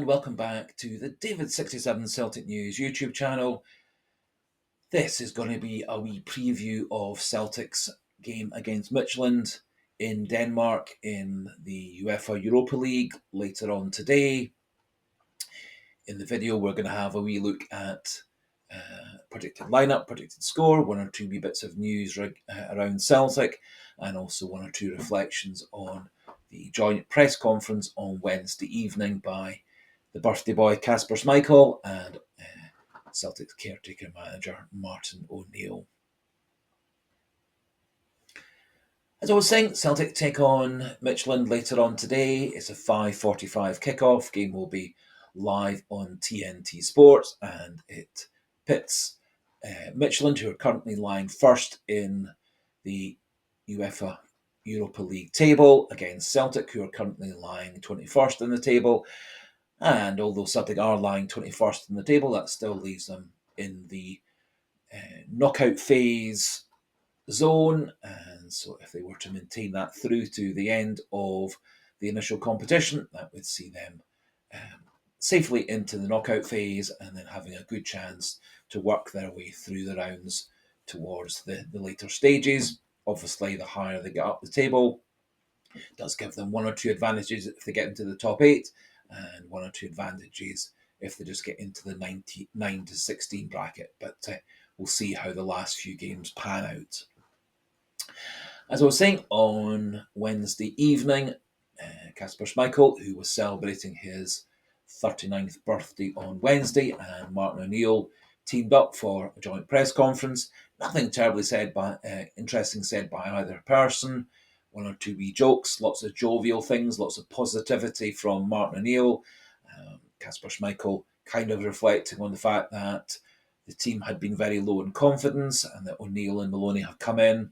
welcome back to the David67 Celtic News YouTube channel. This is going to be a wee preview of Celtic's game against Midtjylland in Denmark in the UEFA Europa League later on today. In the video, we're going to have a wee look at predicted lineup, predicted score, one or two wee bits of news around Celtic, and also one or two reflections on the joint press conference on Wednesday evening by the birthday boy Kasper Schmeichel and Celtic's caretaker manager Martin O'Neill. As I was saying, Celtic take on Midtjylland later on today. It's a 5:45 kickoff. Game will be live on TNT Sports, and it pits Midtjylland, who are currently lying first in the UEFA Europa League table, against Celtic, who are currently lying 21st in the table. And although Celtic are lying 21st in the table, that still leaves them in the knockout phase zone. And so if they were to maintain that through to the end of the initial competition, that would see them safely into the knockout phase and then having a good chance to work their way through the rounds towards the later stages. Obviously, the higher they get up the table, does give them one or two advantages if they get into the top 8, and one or two advantages if they just get into the 9 to 16 bracket. But we'll see how the last few games pan out. As I was saying, on Wednesday evening, Kasper Schmeichel, who was celebrating his 39th birthday on Wednesday, and Martin O'Neill teamed up for a joint press conference. Nothing terribly interesting said by either person. One or two wee jokes, lots of jovial things, lots of positivity from Martin O'Neill. Kasper Schmeichel kind of reflecting on the fact that the team had been very low in confidence, and that O'Neill and Maloney have come in,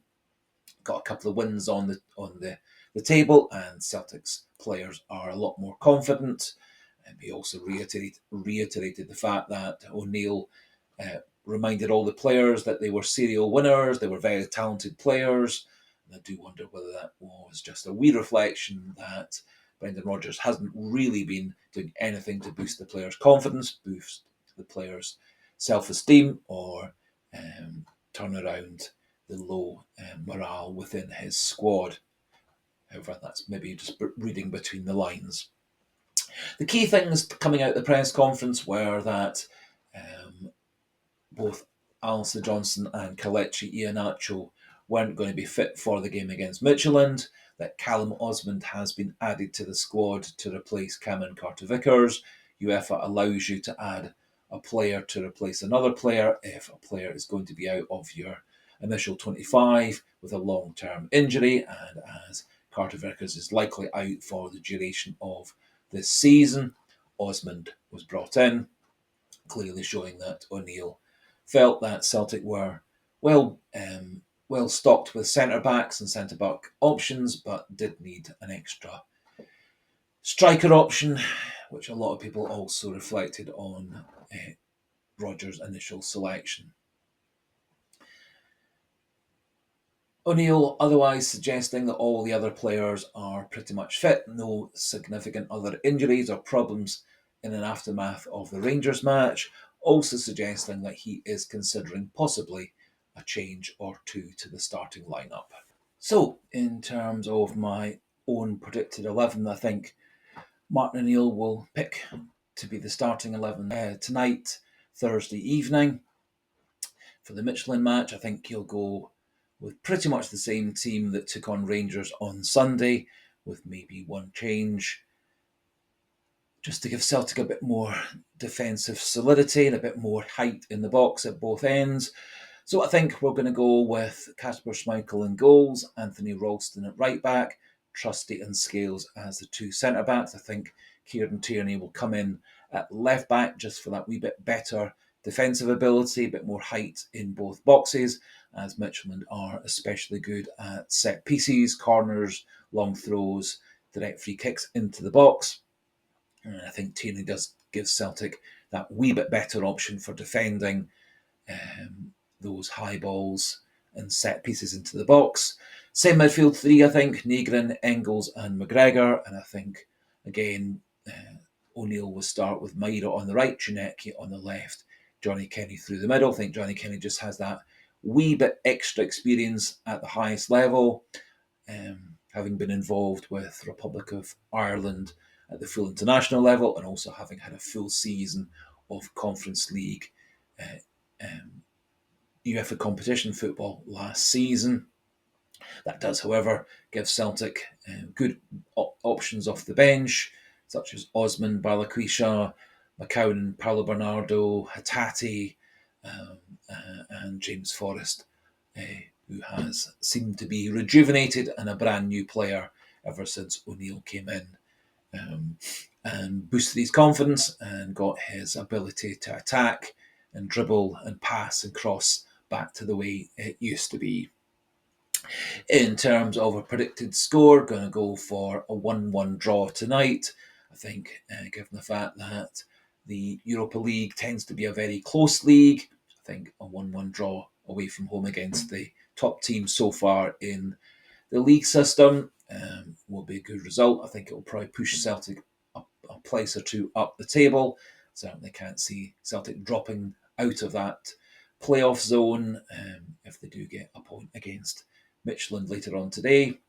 got a couple of wins on the table, and Celtic's players are a lot more confident. And he also reiterated the fact that O'Neill reminded all the players that they were serial winners, they were very talented players. And I do wonder whether that was just a wee reflection that Brendan Rodgers hasn't really been doing anything to boost the players' confidence, boost the players' self-esteem, or turn around the low morale within his squad. However, that's maybe just reading between the lines. The key things coming out of the press conference were that both Alistair Johnston and Kelechi Iheanacho weren't going to be fit for the game against Midtjylland, that Callum Osmand has been added to the squad to replace Cameron Carter-Vickers. UEFA allows you to add a player to replace another player if a player is going to be out of your initial 25 with a long-term injury, and as Carter-Vickers is likely out for the duration of this season, Osmand was brought in, clearly showing that O'Neill felt that Celtic were well stocked with centre-backs and centre-back options, but did need an extra striker option, which a lot of people also reflected on Rodgers' initial selection. O'Neill otherwise suggesting that all the other players are pretty much fit, no significant other injuries or problems in an aftermath of the Rangers match, also suggesting that he is considering possibly a change or two to the starting lineup. So, in terms of my own predicted 11, I think Martin O'Neill will pick to be the starting 11 tonight, Thursday evening. For the Midtjylland match, I think he'll go with pretty much the same team that took on Rangers on Sunday, with maybe one change, just to give Celtic a bit more defensive solidity and a bit more height in the box at both ends. So I think we're going to go with Kasper Schmeichel in goals, Anthony Ralston at right back, Trusty and Scales as the two centre-backs. I think Kieran Tierney will come in at left back just for that wee bit better defensive ability, a bit more height in both boxes, as Midtjylland are especially good at set pieces, corners, long throws, direct free kicks into the box. And I think Tierney does give Celtic that wee bit better option for defending those high balls and set pieces into the box. Same midfield three, I think, Negrin, Engels and McGregor. And I think, again, O'Neill will start with Maida on the right, Iheanacho on the left, Johnny Kenny through the middle. I think Johnny Kenny just has that wee bit extra experience at the highest level, having been involved with Republic of Ireland at the full international level, and also having had a full season of Conference League UEFA competition football last season. That does, however, give Celtic good options off the bench, such as Osmand, Balakwisha, McCowan, Paolo Bernardo, Hatate, and James Forrest, who has seemed to be rejuvenated and a brand new player ever since O'Neill came in, and boosted his confidence and got his ability to attack and dribble and pass and cross back to the way it used to be. In terms of a predicted score, going to go for a 1-1 draw tonight. I think, given the fact that the Europa League tends to be a very close league, I think a 1-1 draw away from home against the top team so far in the league system will be a good result. I think it will probably push Celtic a place or two up the table. Certainly can't see Celtic dropping out of that playoff zone if they do get a point against Midtjylland later on today.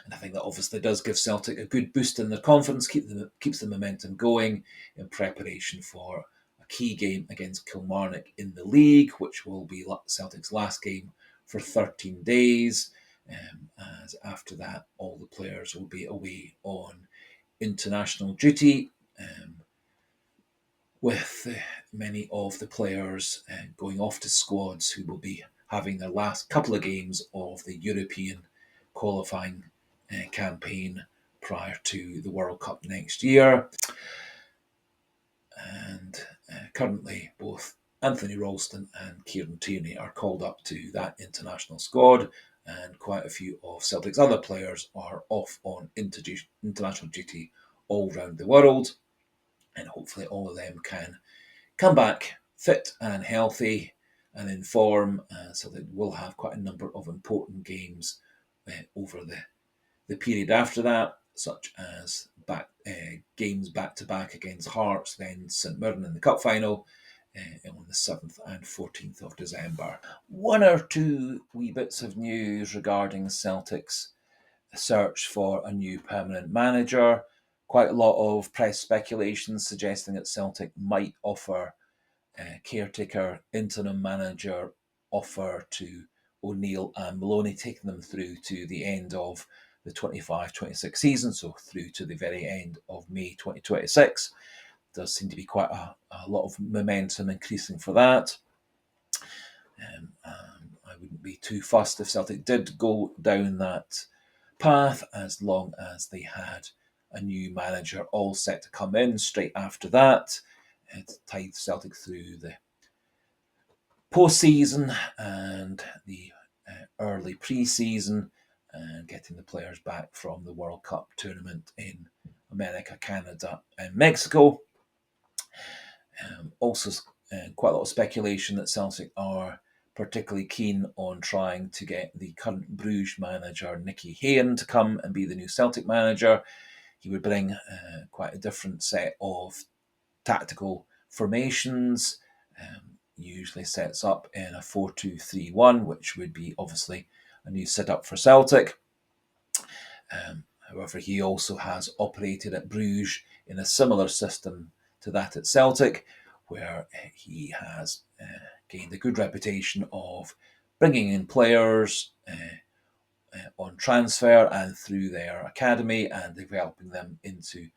And I think that obviously does give Celtic a good boost in their confidence, keeps the momentum going in preparation for a key game against Kilmarnock in the league, which will be Celtic's last game for 13 days. As after that, all the players will be away on international duty, with many of the players going off to squads who will be having their last couple of games of the European qualifying campaign prior to the World Cup next year. And currently, both Anthony Ralston and Kieran Tierney are called up to that international squad, and quite a few of Celtic's other players are off on international duty all around the world. And hopefully all of them can come back fit and healthy and in form, so that we'll have quite a number of important games over the period after that, such as games back-to-back against Hearts, then St Mirren in the Cup final on the 7th and 14th of December. One or two wee bits of news regarding Celtic's search for a new permanent manager. Quite a lot of press speculation suggesting that Celtic might offer a caretaker interim manager offer to O'Neill and Maloney, taking them through to the end of the 25-26 season, so through to the very end of May 2026. Does seem to be quite a lot of momentum increasing for that. I wouldn't be too fussed if Celtic did go down that path, as long as they had a new manager all set to come in straight after that. It tied Celtic through the post-season and the early pre-season, and getting the players back from the World Cup tournament in America, Canada, and Mexico. Also, quite a lot of speculation that Celtic are particularly keen on trying to get the current Bruges manager, Nicky Iheanacho, to come and be the new Celtic manager. He would bring quite a different set of tactical formations, usually sets up in a 4-2-3-1, which would be obviously a new setup for Celtic. However, he also has operated at Bruges in a similar system to that at Celtic, where he has gained a good reputation of bringing in players on transfer and through their academy and developing them into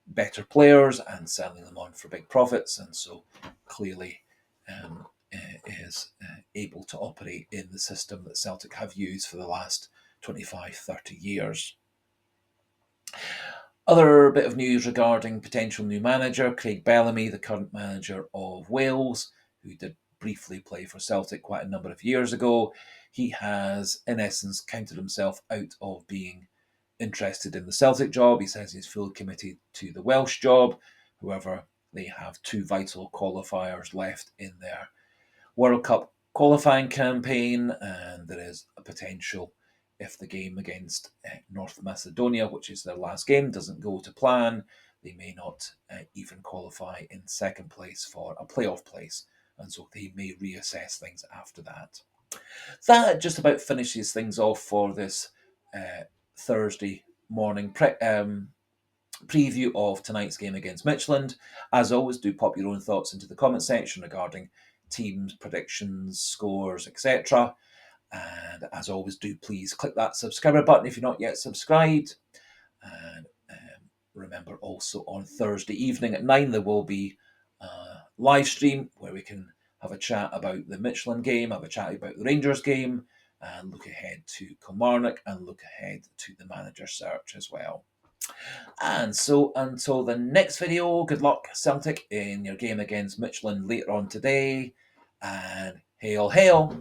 better players and selling them on for big profits, and so clearly is able to operate in the system that Celtic have used for the last 25-30 years. Other bit of news regarding potential new manager, Craig Bellamy, the current manager of Wales, who did briefly play for Celtic quite a number of years ago. He has, in essence, counted himself out of being interested in the Celtic job. He says he's fully committed to the Welsh job. However, they have two vital qualifiers left in their World Cup qualifying campaign, and there is a potential, if the game against North Macedonia, which is their last game, doesn't go to plan, they may not even qualify in second place for a playoff place, and so they may reassess things after that. That just about finishes things off for this Thursday morning preview of tonight's game against Midtjylland. As always, do pop your own thoughts into the comment section regarding teams, predictions, scores, etc. And as always, do please click that subscriber button if you're not yet subscribed. And remember also on Thursday evening at 9 there will be a live stream where we can have a chat about the Midtjylland game, have a chat about the Rangers game, and look ahead to Kilmarnock and look ahead to the manager search as well. And so until the next video, good luck Celtic in your game against Midtjylland later on today, and hail hail!